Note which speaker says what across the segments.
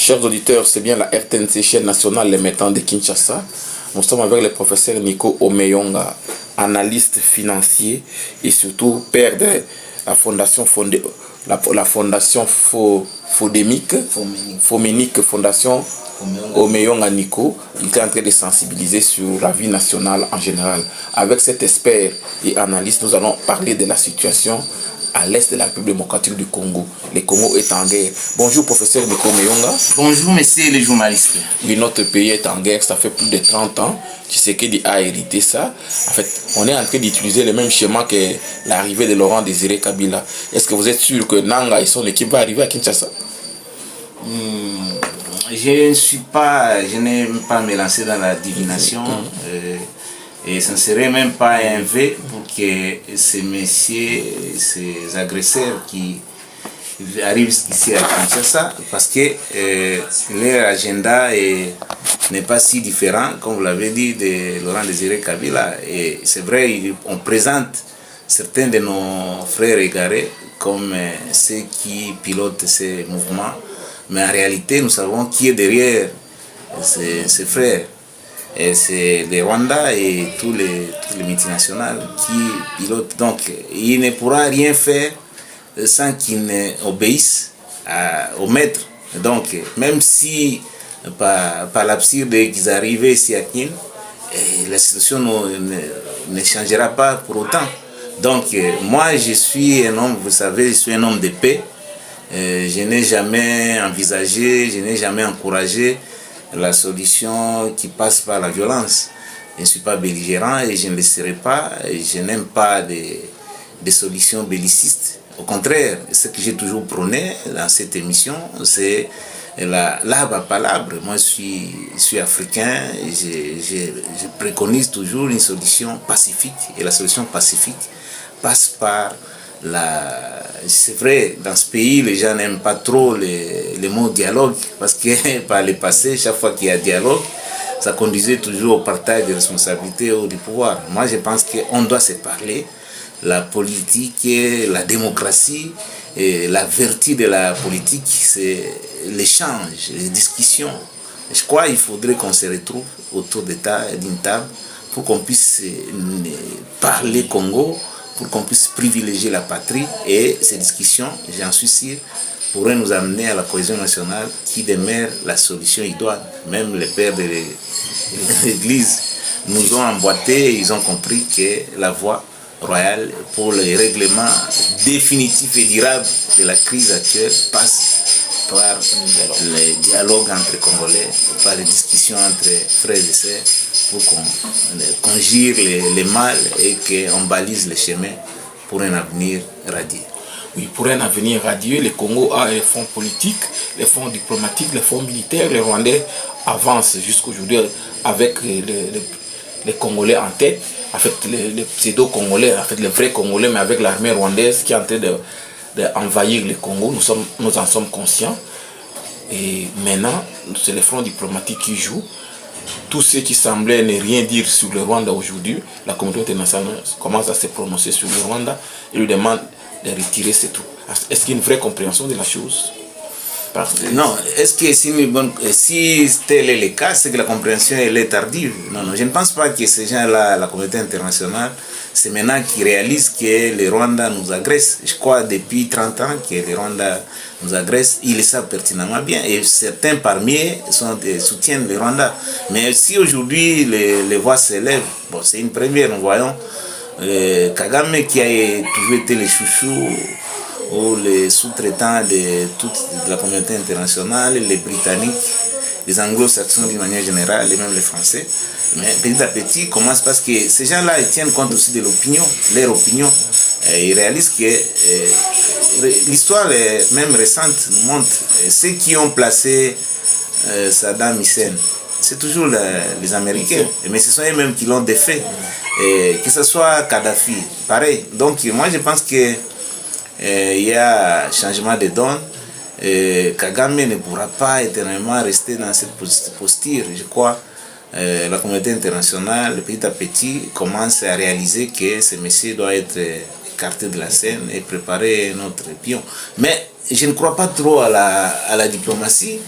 Speaker 1: Chers auditeurs, c'est bien la RTNC, chaîne nationale Les Mettants de Kinshasa. Nous sommes avec le professeur Nico Omeyonga, analyste financier et surtout père de la fondation Foménique Fondation Omeyonga Nico. Il est en train de sensibiliser sur la vie nationale en général. Avec cet expert et analyste, nous allons parler de la situation à l'est de la République démocratique du Congo. Le Congo est en guerre. Bonjour professeur Nico Omeyonga.
Speaker 2: Bonjour messieurs les journalistes.
Speaker 1: Oui, notre pays est en guerre, ça fait plus de 30 ans. Tshisekedi a hérité ça. En fait, on est en train d'utiliser le même schéma que l'arrivée de Laurent Désiré Kabila. Est-ce que vous êtes sûr que Nanga et son équipe vont arriver à Kinshasa?
Speaker 2: Je n'aime pas me lancer dans la divination. Et ce ne serait même pas un vœu pour que ces messieurs, ces agresseurs qui arrivent ici à Kinshasa, parce que leur agenda n'est pas si différent, comme vous l'avez dit, de Laurent Désiré Kabila. Et c'est vrai, on présente certains de nos frères égarés comme ceux qui pilotent ces mouvements, mais en réalité, nous savons qui est derrière ces frères. Et c'est les Rwandais et tous les multinationales qui pilotent. Donc, il ne pourra rien faire sans qu'ils obéissent au maître. Donc, même si par l'absurde qu'ils arrivent ici à Kin, la situation ne changera pas pour autant. Donc, moi, je suis un homme, vous savez, je suis un homme de paix. Je n'ai jamais envisagé, je n'ai jamais encouragé la solution qui passe par la violence. Je ne suis pas belligérant et je ne le serai pas. Je n'aime pas des solutions bellicistes. Au contraire, ce que j'ai toujours prôné dans cette émission, c'est l'arbre à palabre. Moi, je suis africain, je préconise toujours une solution pacifique. Et la solution pacifique passe par c'est vrai, dans ce pays, les gens n'aiment pas trop les mots dialogue, parce que par le passé, chaque fois qu'il y a dialogue, ça conduisait toujours au partage des responsabilités ou du pouvoir. Moi, je pense qu'on doit se parler. La politique, la démocratie, et la vertu de la politique, c'est l'échange, les discussions. Je crois qu'il faudrait qu'on se retrouve autour d'une table pour qu'on puisse parler Congo, pour qu'on puisse privilégier la patrie, et ces discussions, j'en suis sûr, pourraient nous amener à la cohésion nationale qui demeure la solution idoine. Même les pères de l'Église nous ont emboîté et ils ont compris que la voie royale pour le règlement définitif et durable de la crise actuelle passe par le dialogue entre Congolais, par les discussions entre frères et sœurs, pour qu'on gire les mal et qu'on balise le chemin pour un avenir radieux.
Speaker 1: Oui, pour un avenir radieux, le Congo a les fonds politiques, les fonds diplomatiques, les fonds militaires. Les Rwandais avancent jusqu'aujourd'hui avec les Congolais en tête. En fait, les pseudo-Congolais, en fait, les vrais Congolais, mais avec l'armée rwandaise qui est en train d'envahir le Congo. Nous en sommes conscients. Et maintenant, c'est les fronts diplomatiques qui jouent. Tous ceux qui semblaient ne rien dire sur le Rwanda aujourd'hui, la communauté internationale commence à se prononcer sur le Rwanda et lui demande de retirer ses troupes. Est-ce qu'il y a une vraie compréhension de la chose?
Speaker 2: Non, est-ce que si tel est le cas, c'est que la compréhension elle est tardive? Non, je ne pense pas que ces gens-là, la communauté internationale, c'est maintenant qu'ils réalisent que le Rwanda nous agresse. Je crois depuis 30 ans que le Rwanda nous agresse, ils le savent pertinemment bien. Et certains parmi eux soutiennent le Rwanda. Mais si aujourd'hui les voix s'élèvent, bon, c'est une première, nous voyons Kagame qui a toujours été le chouchou ou les sous-traitants de la communauté internationale, les Britanniques, les Anglo-Saxons d'une manière générale, et même les Français. Mais petit à petit, ils commencent parce que ces gens-là ils tiennent compte aussi de l'opinion, leur opinion. Ils réalisent que l'histoire même récente nous montre ceux qui ont placé Saddam Hussein. C'est toujours les Américains, mais ce sont eux-mêmes qui l'ont défait. Que ce soit Kadhafi, pareil. Donc moi je pense que il y a changement de donne. Kagame ne pourra pas éternellement rester dans cette posture. Je crois la communauté internationale, petit à petit, commence à réaliser que ce monsieur doit être écarté de la scène et préparer notre pion. Mais je ne crois pas trop à la diplomatie.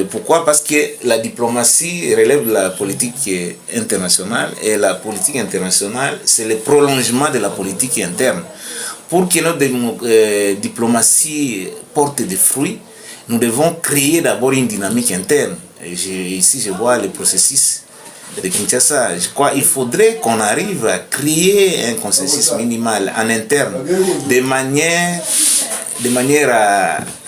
Speaker 2: Pourquoi? Parce que la diplomatie relève de la politique internationale et la politique internationale, c'est le prolongement de la politique interne. Pour que notre diplomatie porte des fruits, nous devons créer d'abord une dynamique interne. Ici, je vois le processus de Kinshasa. Je crois qu'il faudrait qu'on arrive à créer un consensus minimal en interne, de manière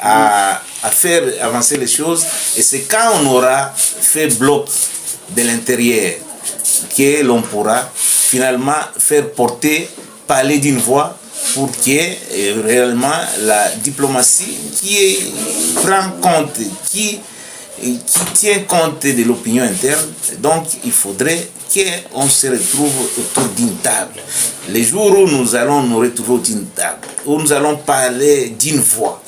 Speaker 2: à faire avancer les choses. Et c'est quand on aura fait bloc de l'intérieur que l'on pourra finalement faire parler d'une voix pour que réellement la diplomatie qui prend compte, qui tient compte de l'opinion interne. Donc il faudrait qu'on se retrouve autour d'une table. Les jours où nous allons nous retrouver autour d'une table, où nous allons parler d'une voix,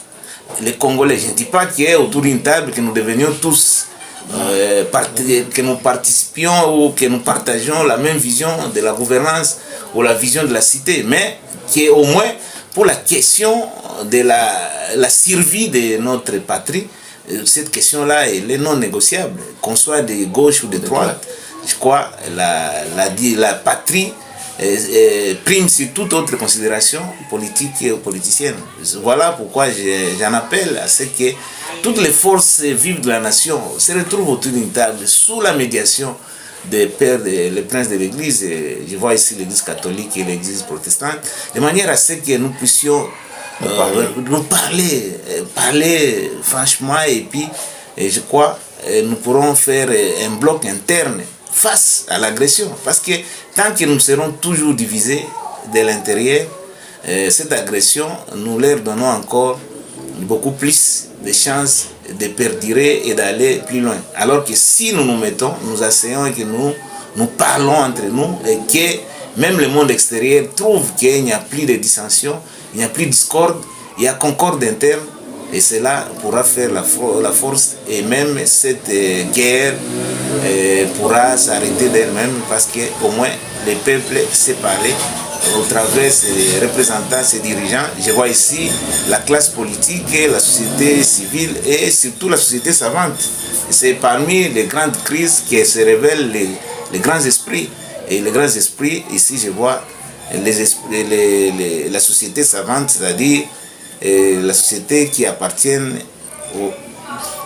Speaker 2: les Congolais, je ne dis pas qu'autour d'une table que nous devenions tous, que nous participions ou que nous partagions la même vision de la gouvernance ou la vision de la cité, mais qu'au moins pour la question de la survie de notre patrie, cette question-là, elle est non négociable, qu'on soit de gauche ou de droite. Je crois que la patrie prime sur toute autre considération politique et politicienne. Voilà pourquoi j'en appelle à ce que toutes les forces vives de la nation se retrouvent autour d'une table sous la médiation des pères, les princes de l'église. Je vois ici l'église catholique et l'église protestante, de manière à ce que nous puissions nous parler franchement, et puis je crois nous pourrons faire un bloc interne face à l'agression, parce que tant que nous serons toujours divisés de l'intérieur, cette agression, nous leur donnons encore beaucoup plus de chances de perdurer et d'aller plus loin. Alors que si nous nous mettons, nous asseyons et que nous parlons entre nous, et que même le monde extérieur trouve qu'il n'y a plus de dissension, il n'y a plus de discorde, il y a concorde interne, et cela pourra faire la force, et même cette guerre pourra s'arrêter d'elle-même, parce qu'au moins les peuples se parlent au travers ses représentants, ses dirigeants. Je vois ici la classe politique, la société civile et surtout la société savante. C'est parmi les grandes crises que se révèlent les grands esprits. Et les grands esprits, ici je vois la société savante, c'est-à-dire la société qui appartient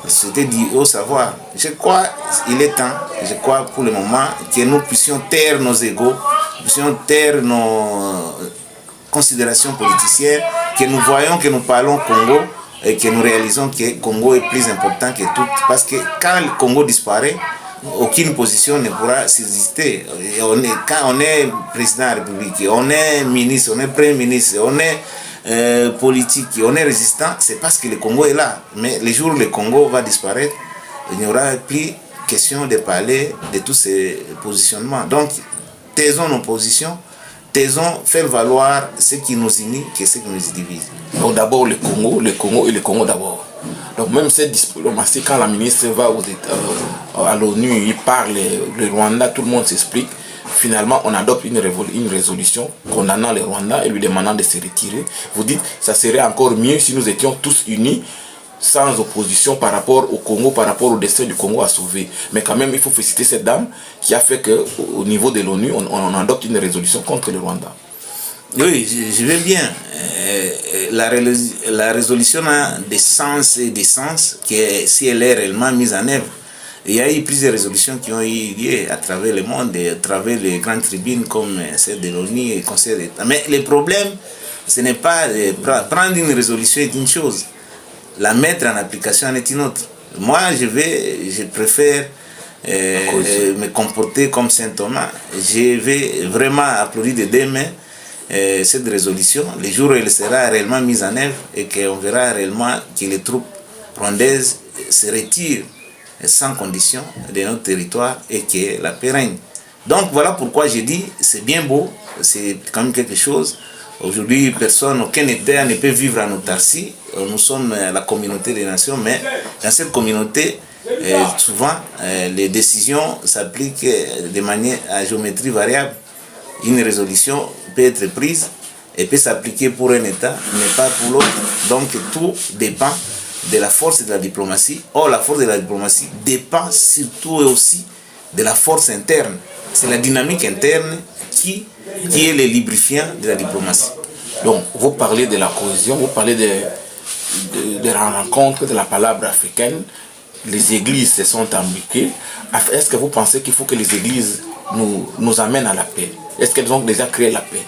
Speaker 2: la société au savoir. Je crois qu'il est temps, je crois pour le moment, que nous puissions taire nos égos, puissions taire nos considérations politiciennes, que nous voyons, que nous parlons Congo et que nous réalisons que le Congo est plus important que tout. Parce que quand le Congo disparaît, aucune position ne pourra subsister. Quand on est président de la République, on est ministre, on est premier ministre, on est politique, on est résistant, c'est parce que le Congo est là. Mais le jour où le Congo va disparaître, il n'y aura plus question de parler de tous ces positionnements. Donc, taisons nos positions, taisons, faire valoir ce qui nous unit que ce qui nous divise.
Speaker 1: Donc d'abord le Congo et le Congo d'abord. Donc même cette diplomatie, quand la ministre va à l'ONU, il parle, le Rwanda, tout le monde s'explique. Finalement, on adopte une résolution condamnant le Rwanda et lui demandant de se retirer. Vous dites, ça serait encore mieux si nous étions tous unis, sans opposition par rapport au Congo, par rapport au destin du Congo à sauver. Mais quand même, il faut féliciter cette dame qui a fait qu'au niveau de l'ONU, on adopte une résolution contre le Rwanda.
Speaker 2: Oui, je vais bien. La résolution a des sens et des sens que si elle est réellement mise en œuvre. Il y a eu plusieurs résolutions qui ont eu lieu à travers le monde, et à travers les grandes tribunes comme celle de l'ONU et le Conseil d'État. Mais le problème, ce n'est pas prendre une résolution est une chose, la mettre en application en est une autre. Moi, je préfère me comporter comme Saint Thomas. Je vais vraiment applaudir de deux mains cette résolution, le jour où elle sera réellement mise en œuvre et qu'on verra réellement que les troupes rwandaises se retirent sans condition de notre territoire et que la paix règne. Donc voilà pourquoi j'ai dit, c'est bien beau, c'est quand même quelque chose. Aujourd'hui, aucun État ne peut vivre en autarcie. Nous sommes la communauté des nations, mais dans cette communauté, souvent, les décisions s'appliquent de manière à géométrie variable. Une résolution peut être prise et peut s'appliquer pour un État, mais pas pour l'autre. Donc tout dépend de la force de la diplomatie. Or, la force de la diplomatie dépend surtout et aussi de la force interne. C'est la dynamique interne qui est le lubrifiant de la diplomatie.
Speaker 1: Donc, vous parlez de la cohésion, vous parlez de la rencontre de la palabre africaine. Les églises se sont imbriquées. Est-ce que vous pensez qu'il faut que les églises nous amènent à la paix? Est-ce qu'elles ont déjà créé la paix?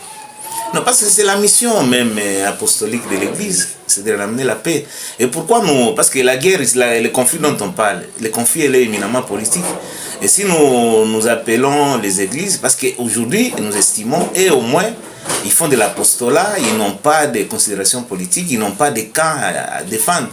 Speaker 2: Non, parce que c'est la mission même apostolique de l'Église, c'est de ramener la paix. Et pourquoi nous? Parce que la guerre, le conflit dont on parle, le conflit est éminemment politique. Et si nous appelons les églises, parce qu'aujourd'hui, nous estimons, et au moins, ils font de l'apostolat, ils n'ont pas de considérations politiques, ils n'ont pas de camp à défendre.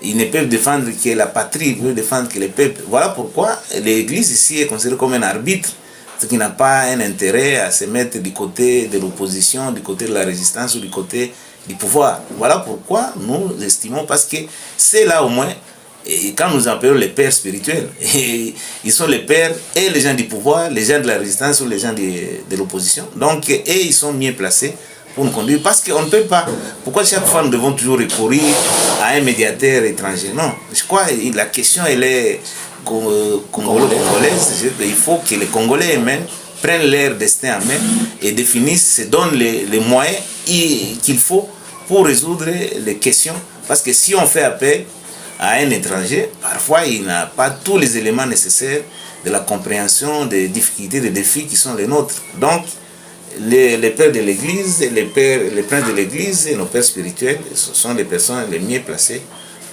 Speaker 2: Ils ne peuvent défendre que la patrie, ils peuvent défendre que les peuples. Voilà pourquoi l'Église ici est considérée comme un arbitre, ce qui n'a pas un intérêt à se mettre du côté de l'opposition, du côté de la résistance ou du côté du pouvoir. Voilà pourquoi nous estimons, parce que c'est là au moins, et quand nous appelons les pères spirituels, et ils sont les pères et les gens du pouvoir, les gens de la résistance ou les gens de l'opposition. Donc, et ils sont mieux placés pour nous conduire, parce qu'on ne peut pas. Pourquoi chaque fois nous devons toujours recourir à un médiateur étranger? Non, je crois que la question elle est congolo-congolaise. Il faut que les Congolais eux-mêmes prennent leur destin en main et définissent, se donnent les moyens qu'il faut pour résoudre les questions. Parce que si on fait appel à un étranger, parfois il n'a pas tous les éléments nécessaires de la compréhension des difficultés, des défis qui sont les nôtres. Donc, les pères de l'Église, les princes de l'Église et nos pères spirituels, ce sont les personnes les mieux placées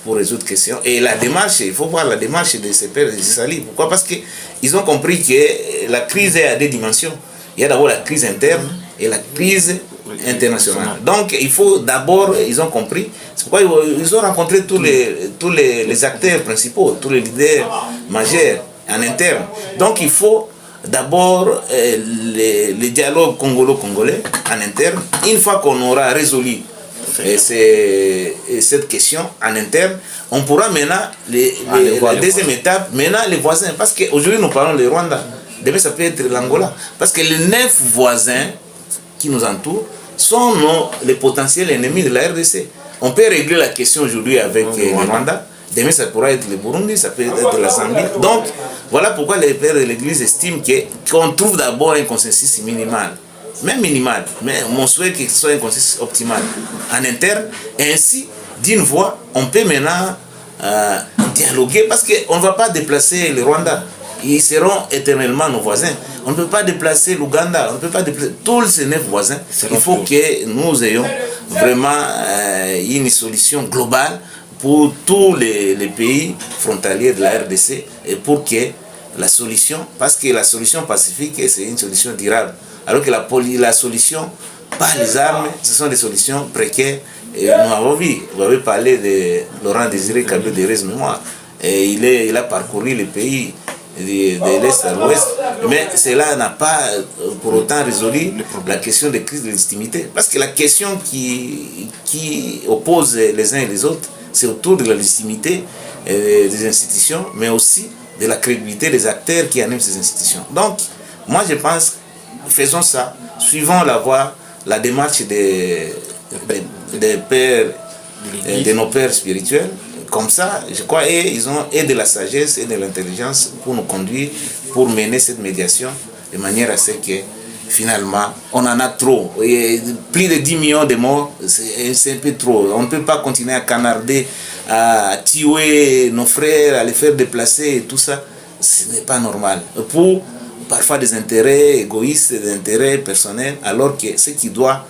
Speaker 2: pour résoudre questions. Et la démarche, il faut voir la démarche de ces pères de Sali. Pourquoi? Parce qu'ils ont compris que la crise est à deux dimensions. Il y a d'abord la crise interne et la crise internationale. Donc il faut d'abord, ils ont compris, c'est pourquoi ils ont rencontré tous les acteurs principaux, tous les leaders majeurs en interne. Donc il faut d'abord les dialogues congolo-congolais en interne. Une fois qu'on aura résolu cette question en interne, on pourra maintenant, la deuxième étape, maintenant les voisins. Parce qu'aujourd'hui nous parlons du Rwanda, demain ça peut être l'Angola. Parce que les 9 voisins qui nous entourent sont les potentiels ennemis de la RDC. On peut régler la question aujourd'hui avec le Rwanda, demain ça pourra être le Burundi, ça peut être la Zambie. Donc voilà pourquoi les pères de l'Église estiment qu'on trouve d'abord un consensus minimal. Même minimal, mais mon souhait est que ce soit un consensus optimal en interne, et ainsi, d'une voix, on peut maintenant dialoguer, parce qu'on ne va pas déplacer le Rwanda, ils seront éternellement nos voisins. On ne peut pas déplacer l'Ouganda, on ne peut pas déplacer tous ces 9 voisins. Il faut que nous ayons vraiment une solution globale pour tous les pays frontaliers de la RDC, et pour que la solution, parce que la solution pacifique, c'est une solution durable. Alors que la solution, pas les armes, ce sont des solutions précaires. Et nous avons vu, vous avez parlé de Laurent Désiré Kabila de Rez Mémoire. Et il a parcouru le pays de l'Est à l'Ouest. Mais cela n'a pas pour autant résolu la question des crises de légitimité. Parce que la question qui oppose les uns et les autres, c'est autour de la légitimité des institutions, mais aussi de la crédibilité des acteurs qui animent ces institutions. Donc, moi je pense, faisons ça, suivons la voie, la démarche des pères, de nos pères spirituels. Comme ça, je crois, et ils ont de la sagesse et de l'intelligence pour nous conduire, pour mener cette médiation de manière à ce que finalement, on en a trop. Et plus de 10 millions de morts, c'est un peu trop. On ne peut pas continuer à canarder, à tuer nos frères, à les faire déplacer et tout ça. Ce n'est pas normal. Pour parfois des intérêts égoïstes, des intérêts personnels, alors que ce qui doit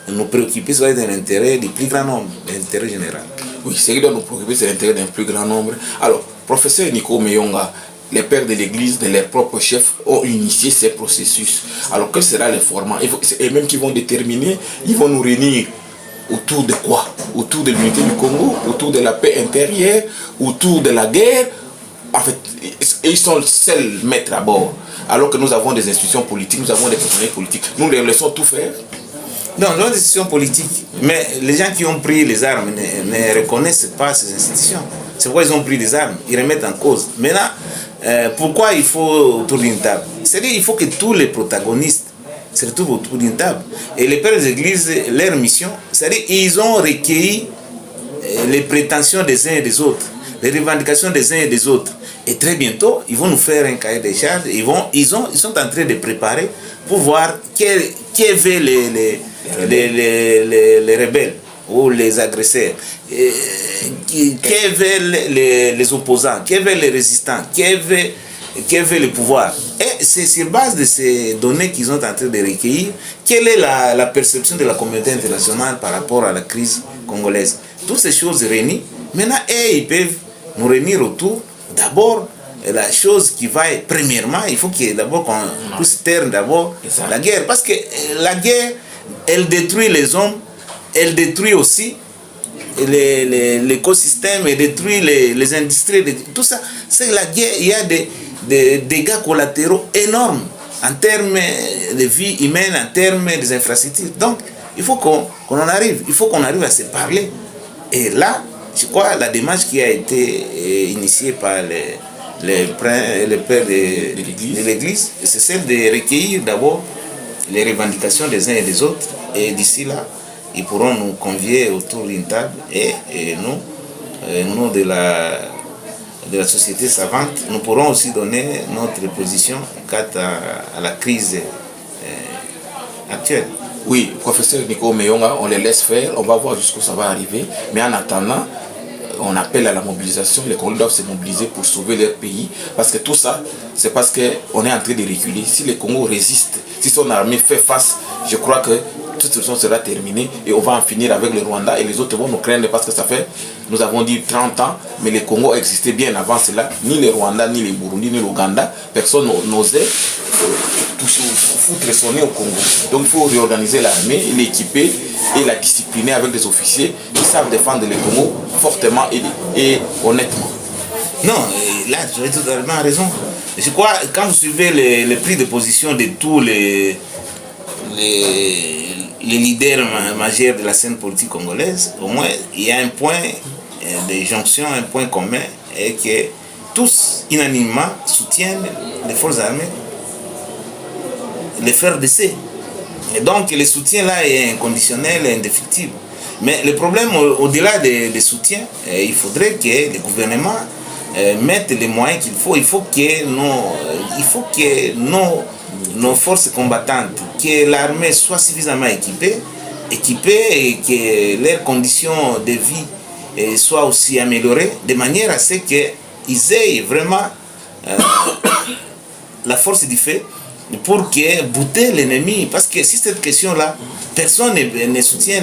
Speaker 2: nous préoccuper, c'est l'intérêt du plus grand nombre, l'intérêt général.
Speaker 1: Oui, ce qui doit nous préoccuper, c'est l'intérêt d'un plus grand nombre. Alors, professeur Nico Meyonga, les pères de l'Église, de leurs propres chefs, ont initié ces processus. Alors, quel sera le format? Et même qu'ils vont déterminer, ils vont nous réunir autour de quoi? Autour de l'unité du Congo, autour de la paix intérieure, autour de la guerre. En fait, ils sont seuls maîtres à bord. Alors que nous avons des institutions politiques, nous avons des personnels politiques. Nous les laissons tout faire.
Speaker 2: Non, nous avons des institutions politiques. Mais les gens qui ont pris les armes ne reconnaissent pas ces institutions. C'est pourquoi ils ont pris les armes. Ils remettent en cause. Maintenant, pourquoi il faut autour d'une table? C'est-à-dire qu'il faut que tous les protagonistes se retrouvent autour d'une table. Et les pères des églises, leur mission, c'est-à-dire ils ont recueilli les prétentions des uns et des autres, les revendications des uns et des autres. Et très bientôt, ils vont nous faire un cahier des charges. Ils sont en train de préparer pour voir qui veut les rebelles ou les agresseurs, qui veulent les opposants, qui veulent les résistants, qui veut le pouvoir. Et c'est sur base de ces données qu'ils sont en train de recueillir, quelle est la perception de la communauté internationale par rapport à la crise congolaise. Toutes ces choses réunies, maintenant, ils peuvent nous réunir autour. D'abord, la chose qui va, premièrement, il faut d'abord qu'on puisse taire d'abord la guerre. Parce que la guerre, elle détruit les hommes, elle détruit aussi l'écosystème, elle détruit les industries, tout ça. C'est la guerre, il y a des dégâts collatéraux énormes en termes de vie humaine, en termes des infrastructures. Donc, il faut qu'on en arrive, il faut qu'on arrive à se parler. Et là, je crois la démarche qui a été initiée par les pères de l'Église, c'est celle de recueillir d'abord les revendications des uns et des autres. Et d'ici là, ils pourront nous convier autour d'une table et nous de la société savante, nous pourrons aussi donner notre position quant à la crise actuelle.
Speaker 1: Oui, professeur Nico Meyonga, on les laisse faire, on va voir jusqu'où ça va arriver. Mais en attendant, on appelle à la mobilisation. Les Congolais doivent se mobiliser pour sauver leur pays. Parce que tout ça, c'est parce qu'on est en train de reculer. Si le Congo résiste, si son armée fait face, je crois que toute situation sera terminée et on va en finir avec le Rwanda et les autres vont nous craindre parce que ça fait, nous avons dit 30 ans, mais le Congo existait bien avant cela. Ni le Rwanda, ni le Burundi, ni l'Ouganda, personne n'osait foutre sonner au Congo. Donc il faut réorganiser l'armée, l'équiper et la discipliner avec des officiers qui savent défendre le Congo fortement et honnêtement.
Speaker 2: Non, là, tu as totalement raison. Je crois, quand vous suivez les prises de position de tous les leaders majeurs de la scène politique congolaise, au moins, il y a un point de jonction, un point commun, et que tous, unanimement, soutiennent les forces armées, les FARDC. Et donc, le soutien là est inconditionnel et indéfectible. Mais le problème, au-delà des soutiens, il faudrait que le gouvernement mette les moyens qu'il faut. Il faut que nos forces combattantes, que l'armée soit suffisamment équipée et que leurs conditions de vie soient aussi améliorées, de manière à ce qu'ils aient vraiment la force du fait pour que bouter l'ennemi. Parce que si cette question-là, personne ne soutient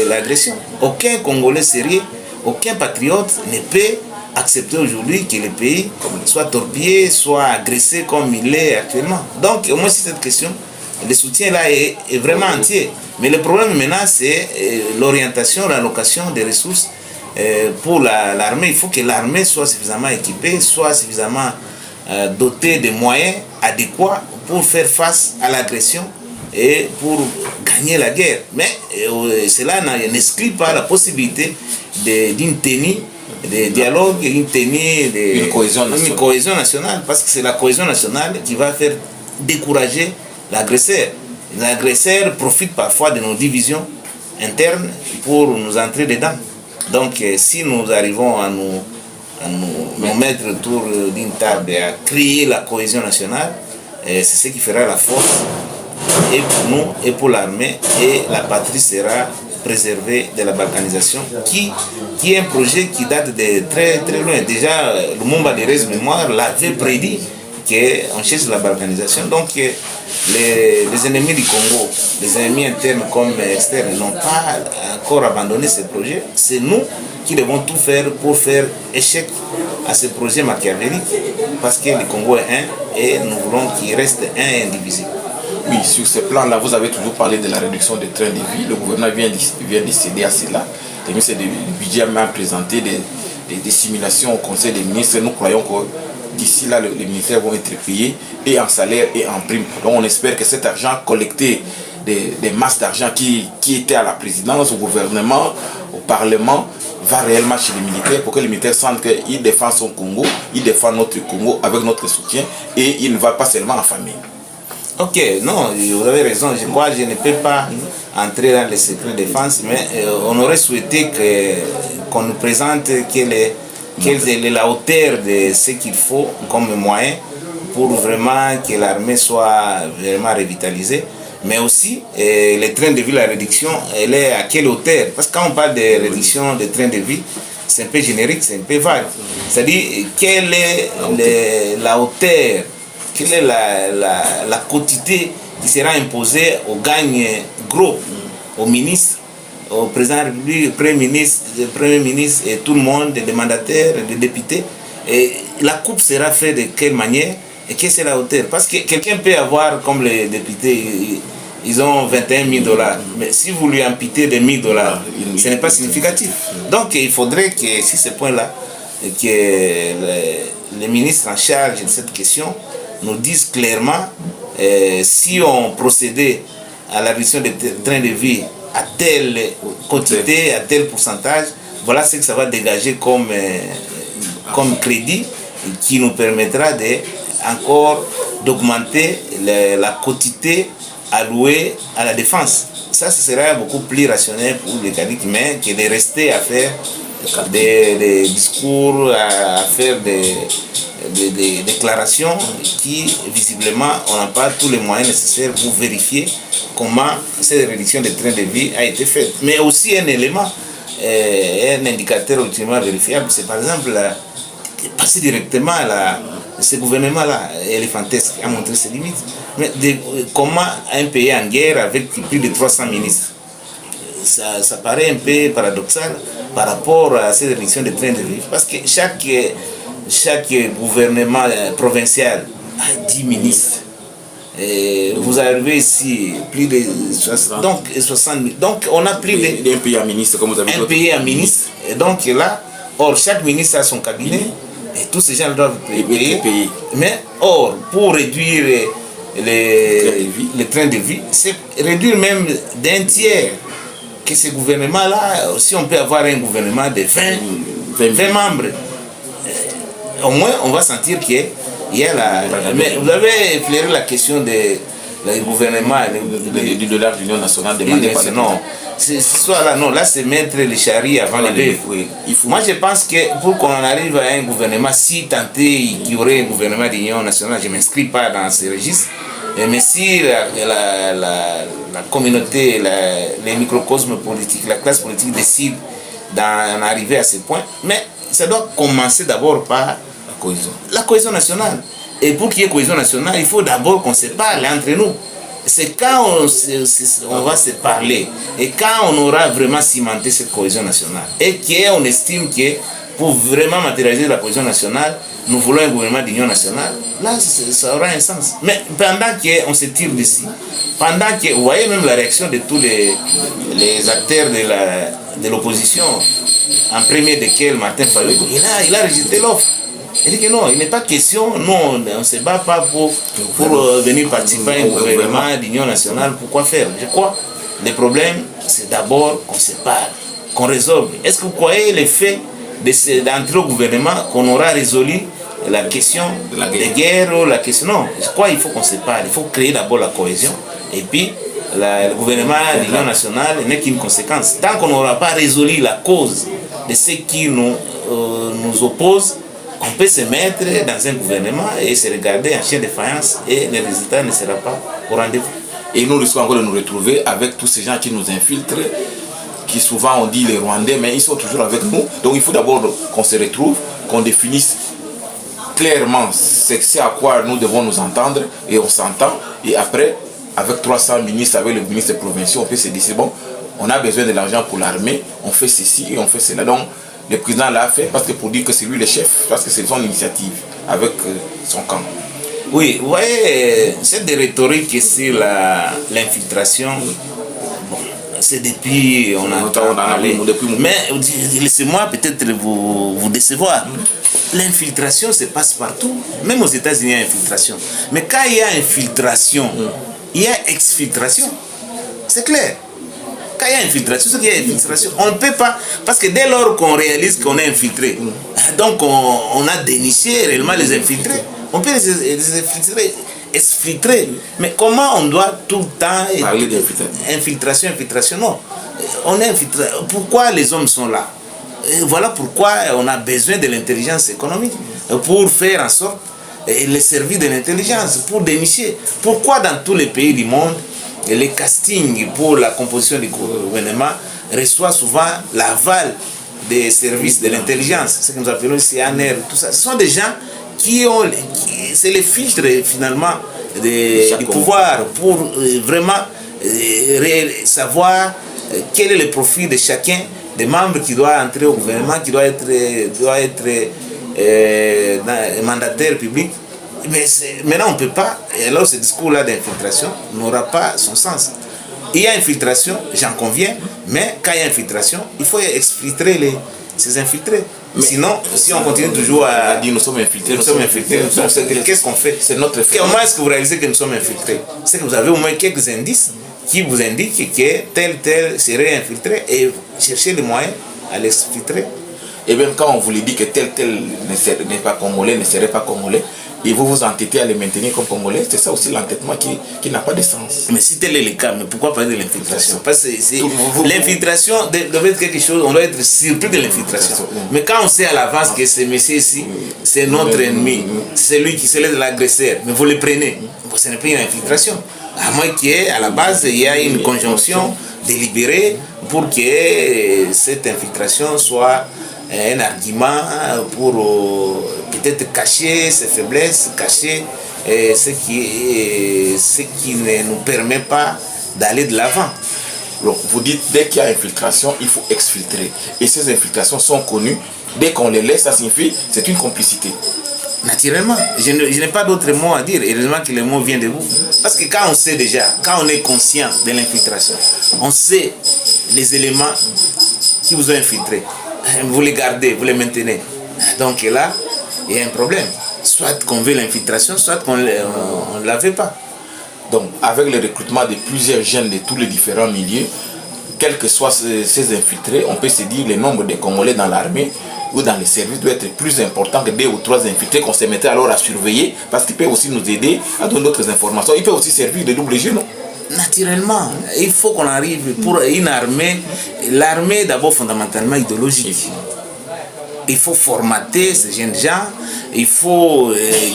Speaker 2: l'agression. Aucun Congolais sérieux, aucun patriote ne peut accepter aujourd'hui que le pays soit torpillé, soit agressé comme il est actuellement. Donc, au moins, si cette question, le soutien là est vraiment entier. Mais le problème maintenant, c'est l'orientation, l'allocation des ressources pour l'armée. Il faut que l'armée soit suffisamment équipée, soit suffisamment dotée de moyens adéquats pour faire face à l'agression et pour gagner la guerre. Mais cela n'exclut pas la possibilité d'une tenue de dialogue, une cohésion nationale, parce que c'est la cohésion nationale qui va faire décourager l'agresseur. L'agresseur profite parfois de nos divisions internes pour nous entrer dedans. Donc si nous arrivons à nous mettre autour d'une table et à créer la cohésion nationale, c'est ce qui fera la force et pour nous et pour l'armée, et la patrie sera préservée de la balkanisation qui est un projet qui date de très très loin. Déjà, Lumumba de Rez Mémoire l'avait prédit qu'on cherche la balkanisation. Donc les ennemis du Congo, les ennemis internes comme externes, n'ont pas encore abandonné ce projet. C'est nous qui devons tout faire pour faire échec à ce projet machiavélique, parce que le Congo est un et nous voulons qu'il reste un et indivisible.
Speaker 1: Oui, sur ce plan-là, vous avez toujours parlé de la réduction des trains de vie. Le gouvernement vient de céder à cela. Le ministre du budget a même présenté des simulations au Conseil des ministres. Nous croyons que d'ici là, les ministères vont être payés et en salaire et en prime. Donc on espère que cet argent collecté, des masses d'argent qui étaient à la présidence, au gouvernement, au Parlement, va réellement chez les militaires pour que les militaires sentent qu'ils défendent son Congo, ils défendent notre Congo avec notre soutien et il ne va pas seulement en famille.
Speaker 2: Ok, non, vous avez raison. Je crois que je ne peux pas entrer dans les secrets de défense, mais on aurait souhaité qu'on nous présente quelle est la hauteur de ce qu'il faut comme moyen pour vraiment que l'armée soit vraiment revitalisée. Mais aussi, les trains de vie, la réduction, elle est à quelle hauteur? Parce que quand on parle de réduction des trains de vie, c'est un peu générique, c'est un peu vague. C'est-à-dire, quelle est la hauteur, quelle est la quantité qui sera imposée aux gagne gros, aux ministres, au président de la République, au Premier ministre et tout le monde, des mandataires, des députés. Et la coupe sera faite de quelle manière et quelle est la hauteur? Parce que quelqu'un peut avoir, comme les députés, ils ont 21 000 $. Mais si vous lui amputez de 1 000 $, ce n'est pas significatif. Donc il faudrait que, sur ce point-là, que les ministres en charge de cette question nous disent clairement si on procédait à la réduction des trains de vie à telle quantité, à tel pourcentage, voilà ce que ça va dégager comme crédit qui nous permettra encore d'augmenter la quantité allouée à la défense. Ça, ce serait beaucoup plus rationnel pour les Cadiques, mais que de rester à faire des discours, à faire des déclarations qui, visiblement, on n'a pas tous les moyens nécessaires pour vérifier comment cette réduction des trains de vie a été faite. Mais aussi un élément, un indicateur ultimement vérifiable, c'est par exemple passer directement à ce gouvernement-là, éléphantesque, a montré ses limites. Mais comment un pays en guerre avec plus de 300 ministres, ça paraît un peu paradoxal par rapport à cette réduction des trains de vie. Parce que chaque gouvernement provincial a 10 ministres. Et vous arrivez ici, plus de 60 000. Donc on a plus de...
Speaker 1: Un pays à ministre, comme vous avez dit.
Speaker 2: Un pays à ministre. Et donc là, or, chaque ministre a son cabinet. Et tous ces gens doivent payer. Mais or, pour réduire les trains de vie, c'est réduire même d'un tiers que ce gouvernement-là, si on peut avoir un gouvernement de 20 membres, au moins on va sentir qu'il y a mais vous avez effleuré la question du gouvernement
Speaker 1: de l'Union nationale demandée par
Speaker 2: non. Là c'est mettre les charrues avant les bœufs. Oui. Moi je pense que pour qu'on arrive à un gouvernement, si tenté qu'il y aurait un gouvernement d'union nationale, je ne m'inscris pas dans ce registre, mais si la communauté, les microcosmes politiques, la classe politique décide d'en arriver à ce point, mais ça doit commencer d'abord par la cohésion nationale. Et pour qu'il y ait cohésion nationale, il faut d'abord qu'on se parle entre nous. C'est quand on va se parler et quand on aura vraiment cimenté cette cohésion nationale et qu'on estime que pour vraiment matérialiser la cohésion nationale, nous voulons un gouvernement d'union nationale, là ça aura un sens. Mais pendant qu'on se tire d'ici, pendant que, vous voyez même la réaction de tous les acteurs de l'opposition, en premier desquels Martin Fayulu, il a rejeté l'offre. Il dit que non, il n'est pas question, non, on ne se bat pas pour venir participer à un gouvernement d'union nationale. Pourquoi faire? Je crois que le problème, c'est d'abord qu'on se parle, qu'on résolve. Est-ce que vous croyez le fait d'entrer au gouvernement qu'on aura résolu la question de guerre ou la question? Non, je crois qu'il faut qu'on se parle, il faut créer d'abord la cohésion. Et puis, le gouvernement d'union nationale n'est qu'une conséquence. Tant qu'on n'aura pas résolu la cause de ce qui nous oppose, on peut se mettre dans un gouvernement et se regarder en chien de faïence et le résultat ne sera pas au rendez-vous.
Speaker 1: Et nous risquons encore de nous retrouver avec tous ces gens qui nous infiltrent, qui souvent on dit les Rwandais, mais ils sont toujours avec nous. Donc il faut d'abord qu'on se retrouve, qu'on définisse clairement ce à quoi nous devons nous entendre et on s'entend. Et après, avec 300 ministres, avec les ministres provinciaux, on peut se dire, c'est bon, on a besoin de l'argent pour l'armée, on fait ceci et on fait cela. Donc, le président l'a fait parce que pour dire que c'est lui le chef, parce que c'est son initiative avec son camp.
Speaker 2: Oui, vous voyez, cette rhétorique sur l'infiltration, bon, c'est depuis, on entend parler. Mais laissez-moi peut-être vous décevoir. L'infiltration se passe partout, même aux États-Unis il y a infiltration. Mais quand il y a infiltration, il y a exfiltration. C'est clair. Quand il y a infiltration, c'est qu'il y a infiltration. On ne peut pas, parce que dès lors qu'on réalise qu'on est infiltré, donc on a déniché réellement les infiltrés, on peut les infiltrer. exfiltrer. Mais comment on doit tout le temps
Speaker 1: parler d'infiltration?
Speaker 2: Infiltration, non. On est infiltré. Pourquoi les hommes sont là? Et voilà pourquoi on a besoin de l'intelligence économique pour faire en sorte les services de l'intelligence, pour dénicher. Pourquoi dans tous les pays du monde, les castings pour la composition du gouvernement reçoivent souvent l'aval des services de l'intelligence, ce que nous appelons CNR, tout ça. Ce sont des gens qui ont, c'est les filtres finalement du pouvoir pour vraiment savoir quel est le profil de chacun des membres qui doit entrer au gouvernement, qui doit être mandataire public. Mais maintenant on ne peut pas, et alors ce discours-là d'infiltration n'aura pas son sens. Il y a infiltration, j'en conviens, mais quand il y a infiltration, il faut exfiltrer ces infiltrés. Mais sinon, si on continue toujours à dire nous sommes infiltrés, qu'est-ce qu'on fait? C'est notre fait. Comment est-ce que vous réalisez que nous sommes infiltrés? C'est que vous avez au moins quelques indices qui vous indiquent que tel serait infiltré et chercher les moyens à l'exfiltrer.
Speaker 1: Et même quand on vous dit que tel n'est pas congolais, ne serait pas congolais, et vous vous entêtez à les maintenir comme congolais, c'est ça aussi l'entêtement qui n'a pas de sens.
Speaker 2: Mais si tel est le cas, mais pourquoi parler de l'infiltration? Parce que l'infiltration doit être quelque chose, on doit être surpris de l'infiltration. Mais quand on sait à l'avance que ce monsieur ici, c'est notre ennemi, c'est lui qui se laisse l'agresseur, mais vous le prenez, ce n'est pas une infiltration. À moins qu'à la base, il y ait une conjonction délibérée pour que cette infiltration soit un argument pour peut-être cacher ses faiblesses, cacher ce qui ne nous permet pas d'aller de l'avant.
Speaker 1: Donc, vous dites, dès qu'il y a infiltration, il faut exfiltrer. Et ces infiltrations sont connues. Dès qu'on les laisse, ça signifie c'est une complicité.
Speaker 2: Naturellement, je n'ai pas d'autres mots à dire. Heureusement que les mots viennent de vous. Parce que quand on sait déjà, quand on est conscient de l'infiltration, on sait les éléments qui vous ont infiltré. Vous les gardez, vous les maintenez. Donc là, il y a un problème. Soit qu'on veut l'infiltration, soit qu'on ne la veut pas.
Speaker 1: Donc, avec le recrutement de plusieurs jeunes de tous les différents milieux, quels que soient ces infiltrés, on peut se dire que le nombre de Congolais dans l'armée ou dans les services doit être plus important que 2 ou 3 infiltrés qu'on se mettait alors à surveiller, parce qu'ils peuvent aussi nous aider à donner d'autres informations. Ils peuvent aussi servir de double jeu, non?
Speaker 2: Naturellement, il faut qu'on arrive pour une armée. L'armée est d'abord fondamentalement idéologique. Il faut formater ces jeunes gens, il faut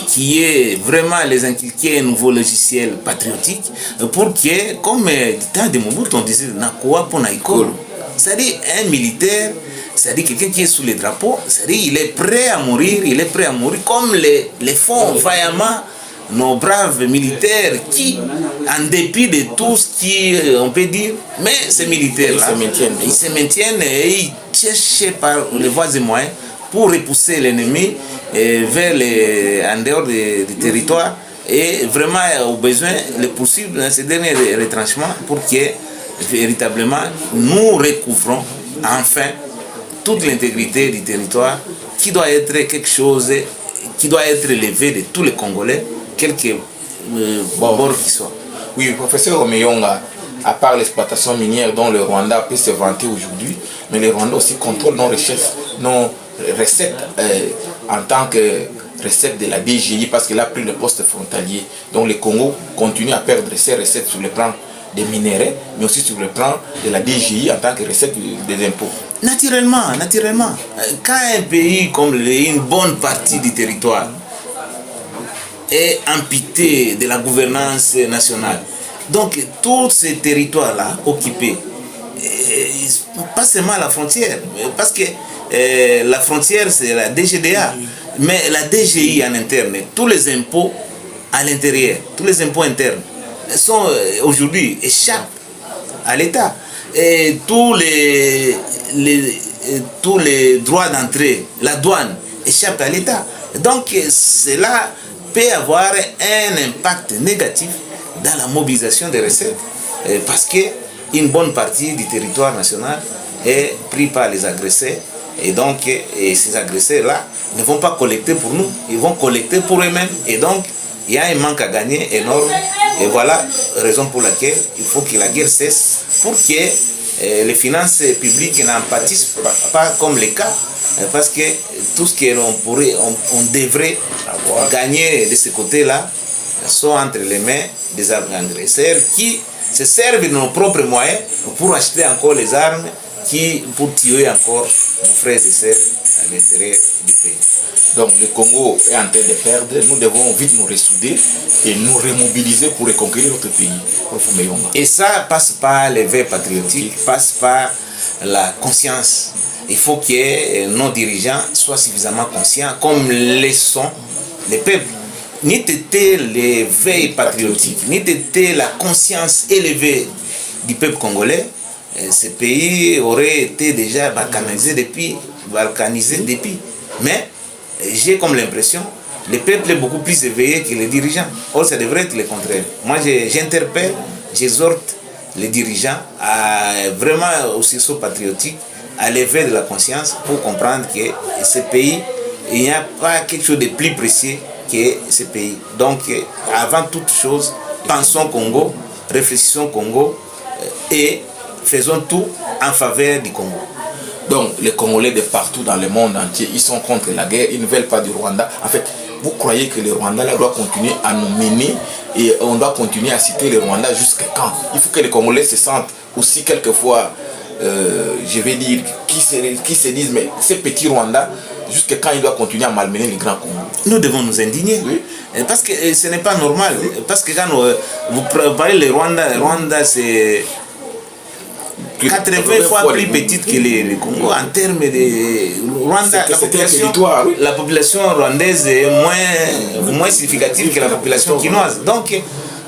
Speaker 2: qu'il y ait vraiment les inculquer un nouveau logiciel patriotique pour que, comme du temps de Mobutu, on disait Nakoa pour Naikolo. C'est-à-dire un militaire, c'est-à-dire quelqu'un qui est sous les drapeaux, c'est-à-dire il est prêt à mourir, comme les font vaillamment nos braves militaires qui, en dépit de tout ce qu'on peut dire, mais ces militaires-là, ils se maintiennent et ils cherchent par les voies et moyens pour repousser l'ennemi en dehors du territoire et vraiment au besoin le poursuivre dans ces derniers retranchements pour que véritablement nous recouvrons enfin toute l'intégrité du territoire qui doit être quelque chose qui doit être élevé de tous les Congolais, quelque bord qui soit.
Speaker 1: Oui, professeur Omeyonga, à part l'exploitation minière dont le Rwanda peut se vanter aujourd'hui, mais le Rwanda aussi contrôle nos richesses, nos recettes en tant que recettes de la DGI, parce qu'il a pris le poste frontalier. Donc le Congo continue à perdre ses recettes sur le plan des minéraux, mais aussi sur le plan de la DGI en tant que recette des impôts.
Speaker 2: Naturellement. Quand un pays comme une bonne partie du territoire est amputé de la gouvernance nationale, donc tous ces territoires-là occupés, pas seulement la frontière, parce que la frontière c'est la DGDA, mais la DGI en interne, tous les impôts à l'intérieur, tous les impôts internes sont aujourd'hui échappent à l'État. Et tous les droits d'entrée, la douane échappe à l'État. Donc cela peut avoir un impact négatif dans la mobilisation des recettes parce qu'une bonne partie du territoire national est pris par les agresseurs et donc ces agresseurs-là ne vont pas collecter pour nous, ils vont collecter pour eux-mêmes et donc il y a un manque à gagner énorme et voilà la raison pour laquelle il faut que la guerre cesse pour que les finances publiques n'en pâtissent pas comme le cas parce que tout ce qu'on devrait gagner de ce côté-là sont entre les mains des agresseurs qui se servent de nos propres moyens pour acheter encore les armes pour tuer encore nos frères et sœurs à l'intérieur du pays.
Speaker 1: Donc le Congo est en train de perdre, nous devons vite nous ressouder et nous remobiliser pour reconquérir notre pays.
Speaker 2: Et ça passe par les veilles patriotiques, passe par la conscience. Il faut que nos dirigeants soient suffisamment conscients, comme le sont les peuples. Ni t'était les veilles patriotiques, ni t'était la conscience élevée du peuple congolais, ce pays aurait été déjà balkanisé depuis. Mais j'ai comme l'impression le peuple est beaucoup plus éveillé que les dirigeants. Or, ça devrait être le contraire. Moi, j'interpelle, j'exhorte les dirigeants à vraiment au sursaut patriotique, à l'éveil de la conscience pour comprendre que ce pays, il n'y a pas quelque chose de plus précieux que ce pays. Donc, avant toute chose, pensons Congo, réfléchissons Congo et faisons tout en faveur du Congo.
Speaker 1: Donc, les Congolais de partout dans le monde entier, ils sont contre la guerre, ils ne veulent pas du Rwanda. En fait, vous croyez que le Rwanda là, doit continuer à nous mener et on doit continuer à citer le Rwanda jusqu'à quand? Il faut que les Congolais se sentent aussi quelquefois, je vais dire, qui se disent, mais ce petit Rwanda, jusqu'à quand il doit continuer à malmener les grands Congos?
Speaker 2: Nous devons nous indigner. Oui. Parce que ce n'est pas normal. Parce que quand vous parlez du Rwanda, le Rwanda c'est 80 fois plus petite que le Congo en termes de Rwanda. La population rwandaise est moins significative que la population quinoise. Donc,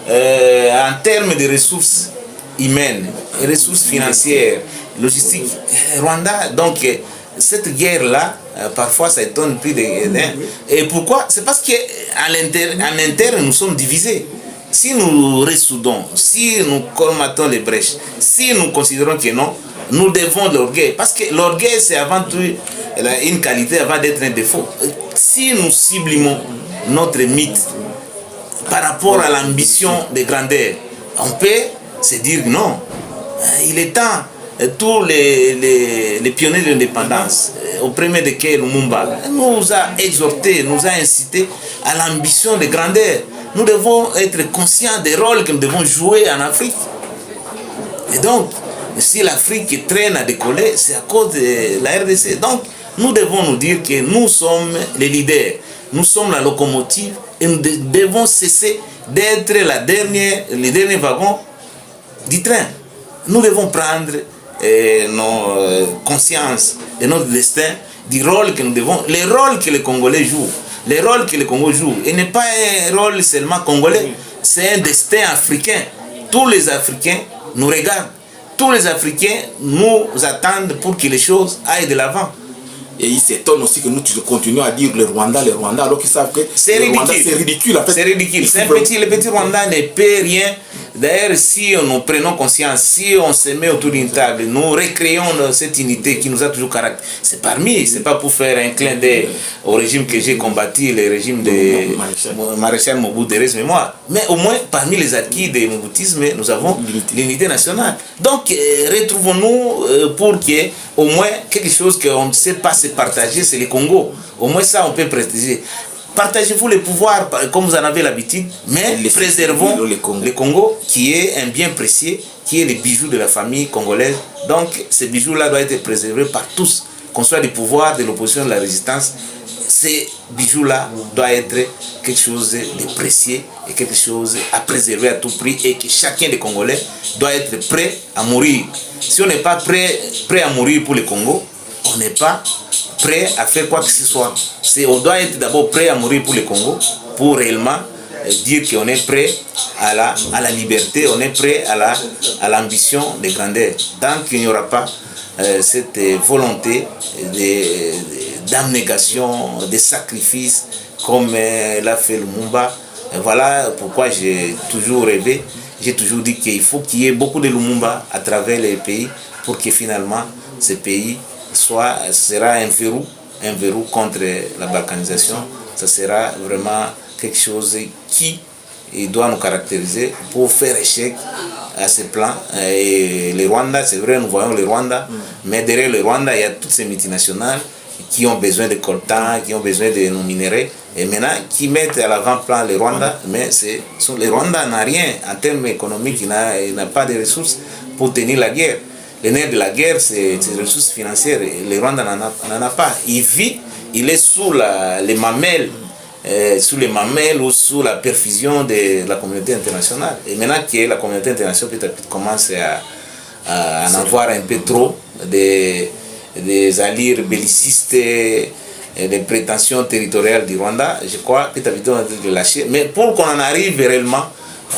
Speaker 2: en termes de ressources humaines, ressources financières, logistiques, Rwanda, donc cette guerre-là, parfois ça étonne plus de... Et pourquoi? C'est parce qu'en interne, nous sommes divisés. Si nous ressoudons, si nous colmatons les brèches, si nous considérons que non, nous devons l'orgueil. Parce que l'orgueil, c'est avant tout une qualité avant d'être un défaut. Si nous sublimons notre mythe par rapport à l'ambition de grandeur, on peut se dire non. Il est temps. Tous les pionniers de l'indépendance, au premier desquels Lumumba, nous a exhortés, nous a incités à l'ambition de grandeur. Nous devons être conscients des rôles que nous devons jouer en Afrique. Et donc, si l'Afrique traîne à décoller, c'est à cause de la RDC. Donc, nous devons nous dire que nous sommes les leaders, nous sommes la locomotive et nous devons cesser d'être les derniers wagons du train. Nous devons prendre nos consciences de notre destin, du rôle que nous devons, les rôles que les Congolais jouent. Les rôles que le Congo joue, et n'est pas un rôle seulement congolais, c'est un destin africain. Tous les Africains nous regardent, tous les Africains nous attendent pour que les choses aillent de l'avant.
Speaker 1: Et ils s'étonnent aussi que nous continuons à dire le Rwanda, alors qu'ils savent que
Speaker 2: c'est ridicule.
Speaker 1: C'est ridicule. En fait.
Speaker 2: C'est ridicule. Le petit Rwanda ne peut rien. D'ailleurs, si nous prenons conscience, si on se met autour d'une table, nous recréons cette unité qui nous a toujours caractérisé. C'est parmi, c'est pas pour faire un clin d'œil au régime que j'ai combattu, le régime de Maréchal Mobutu, mais moi. Mais au moins, parmi les acquis du moboutisme, nous avons l'unité nationale. Donc, retrouvons-nous pour que, au moins, quelque chose qu'on ne sait pas se partager, c'est le Congo. Au moins, ça, on peut préciser. Partagez-vous le pouvoir comme vous en avez l'habitude, mais préservons le Congo qui est un bien précieux, qui est le bijou de la famille congolaise. Donc ce bijou-là doit être préservé par tous, qu'on soit du pouvoir, de l'opposition, de la résistance. Ces bijoux-là doivent être quelque chose de précieux et quelque chose à préserver à tout prix et que chacun des Congolais doit être prêt à mourir. Si on n'est pas prêt à mourir pour le Congo, on n'est pas prêt à faire quoi que ce soit. On doit être d'abord prêt à mourir pour le Congo, pour réellement dire qu'on est prêt à la liberté, on est prêt à l'ambition de grandeur. Tant qu'il n'y aura pas cette volonté d'abnégation, de sacrifice, comme l'a fait Lumumba, voilà pourquoi j'ai toujours rêvé, j'ai toujours dit qu'il faut qu'il y ait beaucoup de Lumumba à travers les pays pour que finalement ces pays sera un verrou contre la balkanisation. Ça sera vraiment quelque chose qui doit nous caractériser pour faire échec à ce plan. Et le Rwanda, c'est vrai, nous voyons le Rwanda, mais derrière le Rwanda, il y a toutes ces multinationales, qui ont besoin de coltan, qui ont besoin de nos minéraux, et maintenant qui mettent à l'avant-plan le Rwanda, mais le Rwanda n'a rien en termes économiques, il n'a pas de ressources pour tenir la guerre. Le nerf de la guerre, c'est les ressources financières, le Rwanda n'en a pas. Il est sous les mamelles, ou sous la perfusion de la communauté internationale. Et maintenant que la communauté internationale petit à petit commence à en avoir un peu trop des allures bellicistes, et des prétentions territoriales du Rwanda, je crois que petit à petit on va de lâcher. Mais pour qu'on en arrive réellement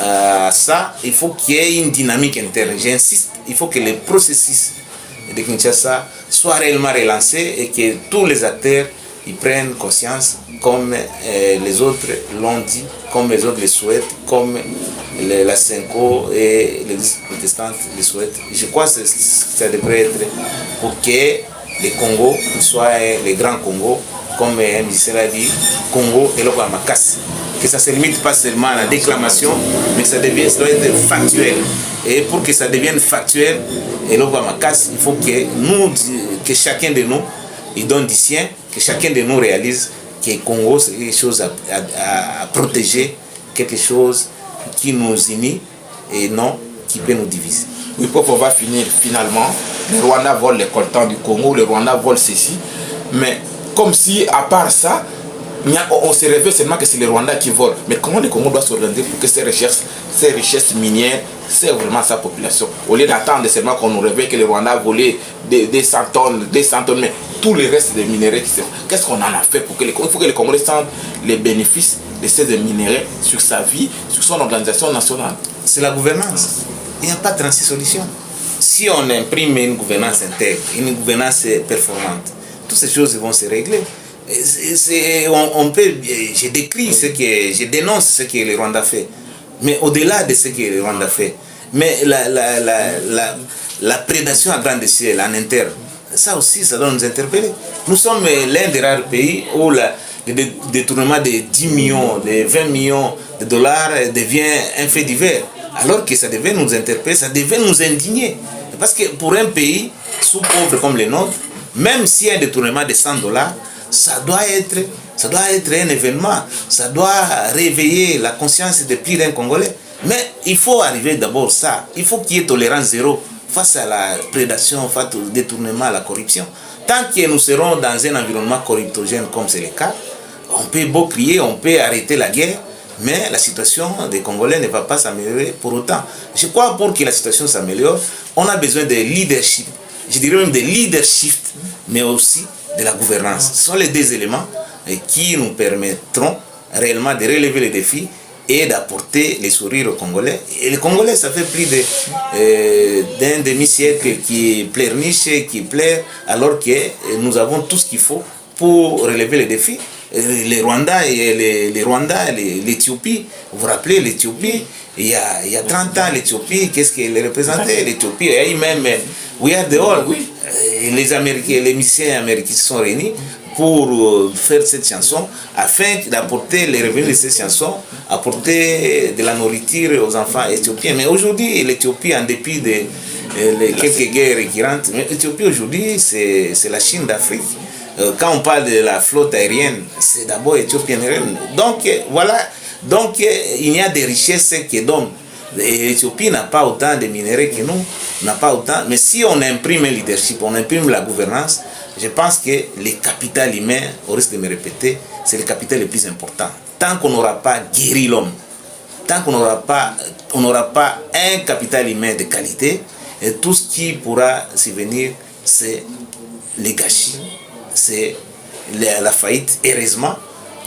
Speaker 2: à ça, il faut qu'il y ait une dynamique interne. J'insiste, il faut que le processus de Kinshasa soit réellement relancé et que tous les acteurs ils prennent conscience, comme les autres l'ont dit, comme les autres le souhaitent, comme la Senko et l'Église protestante le souhaitent. Je crois que ça devrait être pour que le Congo soit le grand Congo, comme un musicien l'a dit, Congo et le Makassi. Que ça ne se limite pas seulement à la déclamation, mais que ça doit être factuel. Et pour que ça devienne factuel, et le Makassi, il faut que chacun de nous, il donne du sien, que chacun de nous réalise que le Congo, c'est quelque chose à protéger, quelque chose qui nous unit et non qui peut nous diviser.
Speaker 1: Oui, pour pouvoir finir, finalement, le Rwanda vole les coltans du Congo, le Rwanda vole ceci, mais comme si, à part ça, on se révèle seulement que c'est le Rwanda qui vole. Mais comment le Congo doit s'organiser pour que ces richesses minières servent vraiment à sa population? Au lieu d'attendre seulement qu'on nous révèle que le Rwanda a volé des 100 tonnes, mais tout le reste des minéraux qui servent. Qu'est-ce qu'on en a fait pour que il faut que le Congo sente les bénéfices de ces minéraux sur sa vie, sur son organisation nationale?
Speaker 2: C'est la gouvernance. Il n'y a pas 36 solutions. Si on imprime une gouvernance intègre, une gouvernance performante, toutes ces choses vont se régler. Je décris je dénonce ce que le Rwanda fait, mais au-delà de ce que le Rwanda fait, mais la prédation à grande échelle en interne, ça aussi, ça doit nous interpeller. Nous sommes l'un des rares pays où le détournement de 10 millions, de 20 millions de dollars devient un fait divers, alors que ça devait nous interpeller, ça devait nous indigner. Parce que pour un pays sous-pauvre comme le nôtre, même s'il y a un détournement de 100 $, ça doit être un événement, ça doit réveiller la conscience de plus d'un Congolais. Mais il faut arriver d'abord ça, il faut qu'il y ait tolérance zéro face à la prédation, face au détournement, à la corruption. Tant que nous serons dans un environnement corruptogène comme c'est le cas, on peut beau crier, on peut arrêter la guerre, mais la situation des Congolais ne va pas s'améliorer pour autant. Je crois pour que la situation s'améliore, on a besoin de leadership, je dirais même de leadership, mais aussi de la gouvernance. Ce sont les deux éléments qui nous permettront réellement de relever les défis et d'apporter les sourires aux Congolais. Et les Congolais, ça fait plus d'un demi-siècle qui pleurnichent, qui pleurent, alors que nous avons tout ce qu'il faut pour relever les défis. Les Rwandais, l'Éthiopie, vous vous rappelez l'Éthiopie, il y a 30 ans, l'Éthiopie, qu'est-ce qu'elle représentait? L'Éthiopie, et même, we are the all. Les Américains, les musiciens américains se sont réunis pour faire cette chanson afin d'apporter les revenus de cette chanson, apporter de la nourriture aux enfants éthiopiens. Mais aujourd'hui, l'Éthiopie, en dépit de quelques guerres récurrentes, l'Éthiopie aujourd'hui, c'est la Chine d'Afrique. Quand on parle de la flotte aérienne, c'est d'abord éthiopienne. Donc voilà, donc il y a des richesses qui donnent. L'Éthiopie n'a pas autant de minéraux que nous, n'a pas autant. Mais si on imprime un leadership, on imprime la gouvernance, je pense que le capital humain, au risque de me répéter, c'est le capital le plus important. Tant qu'on n'aura pas guéri l'homme, tant qu'on n'aura pas un capital humain de qualité, et tout ce qui pourra survenir, c'est les gâchis, c'est la faillite. Heureusement,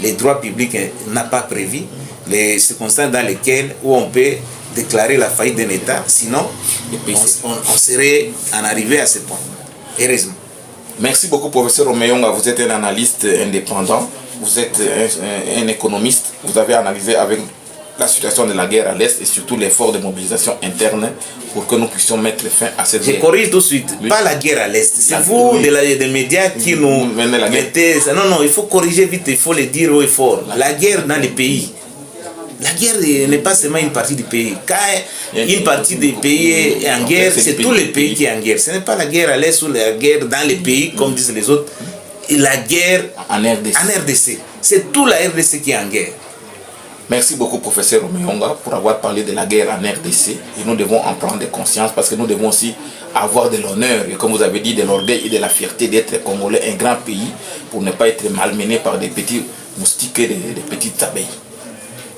Speaker 2: les droits publics n'ont pas prévu les circonstances dans lesquelles où on peut déclarer la faillite d'un État, sinon on serait en arrivé à ce point. Heureusement.
Speaker 1: Merci beaucoup, professeur Omeyonga. Vous êtes un analyste indépendant, vous êtes un économiste, vous avez analysé avec la situation de la guerre à l'Est et surtout l'effort de mobilisation interne pour que nous puissions mettre fin à cette guerre.
Speaker 2: Je corrige tout de suite, oui. Pas la guerre à l'Est, c'est vous, des médias qui nous mettez... Non, il faut corriger vite, il faut le dire haut et fort. La guerre dans les pays. La guerre n'est pas seulement une partie du pays. Quand une partie du pays est en guerre, c'est tout le pays qui est en guerre. Ce n'est pas la guerre à l'Est ou la guerre dans les pays, comme disent les autres. la guerre
Speaker 1: en RDC.
Speaker 2: En RDC. C'est tout la RDC qui est en guerre.
Speaker 1: Merci beaucoup, professeur Omeyonga, pour avoir parlé de la guerre en RDC. Et nous devons en prendre conscience parce que nous devons aussi avoir de l'honneur et, comme vous avez dit, de l'orgueil et de la fierté d'être Congolais, un grand pays, pour ne pas être malmené par des petits moustiques et des petites abeilles.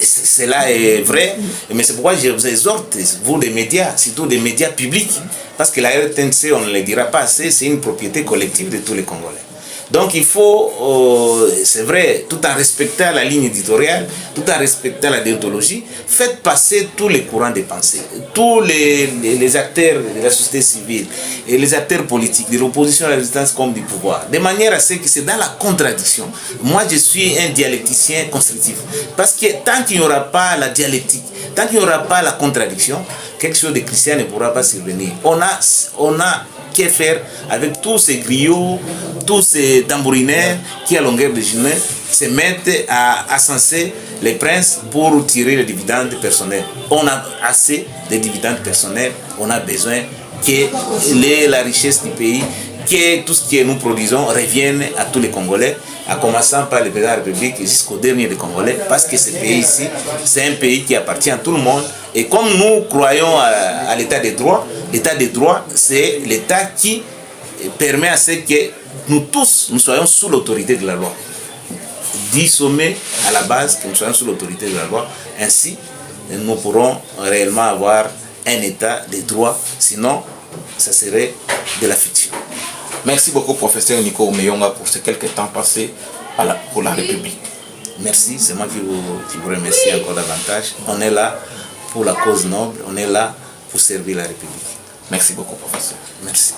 Speaker 2: Cela est vrai, mais c'est pourquoi je vous exhorte, vous les médias, surtout des médias publics, parce que la RTNC, on ne le dira pas assez, c'est une propriété collective de tous les Congolais. Donc il faut, c'est vrai, tout en respectant la ligne éditoriale, tout en respectant la déontologie, faites passer tous les courants de pensée, tous les acteurs de la société civile, et les acteurs politiques, de l'opposition à la résistance comme du pouvoir, de manière à ce que c'est dans la contradiction. Moi je suis un dialecticien constructif, parce que tant qu'il n'y aura pas la dialectique, tant qu'il n'y aura pas la contradiction, quelque chose de chrétien ne pourra pas survenir. On a que faire avec tous ces griots, tous ces tambourinaires qui, à longueur de journée, se mettent à censer les princes pour tirer les dividendes personnels. On a assez de dividendes personnels, on a besoin que la richesse du pays, que tout ce que nous produisons revienne à tous les Congolais, en commençant par le président de la République jusqu'au dernier des Congolais, parce que ce pays-ci, c'est un pays qui appartient à tout le monde. Et comme nous croyons à l'état des droits, c'est l'état qui permet à ce que nous tous, nous soyons sous l'autorité de la loi. Du sommet à la base, que nous soyons sous l'autorité de la loi. Ainsi, nous pourrons réellement avoir un état de droit, sinon, ça serait de la fiction.
Speaker 1: Merci beaucoup, professeur Nico Omeyonga, pour ces quelques temps passés pour la République.
Speaker 2: Merci, c'est moi qui vous remercie encore davantage. On est là pour la cause noble, on est là pour servir la République.
Speaker 1: Merci beaucoup, professeur.
Speaker 2: Merci.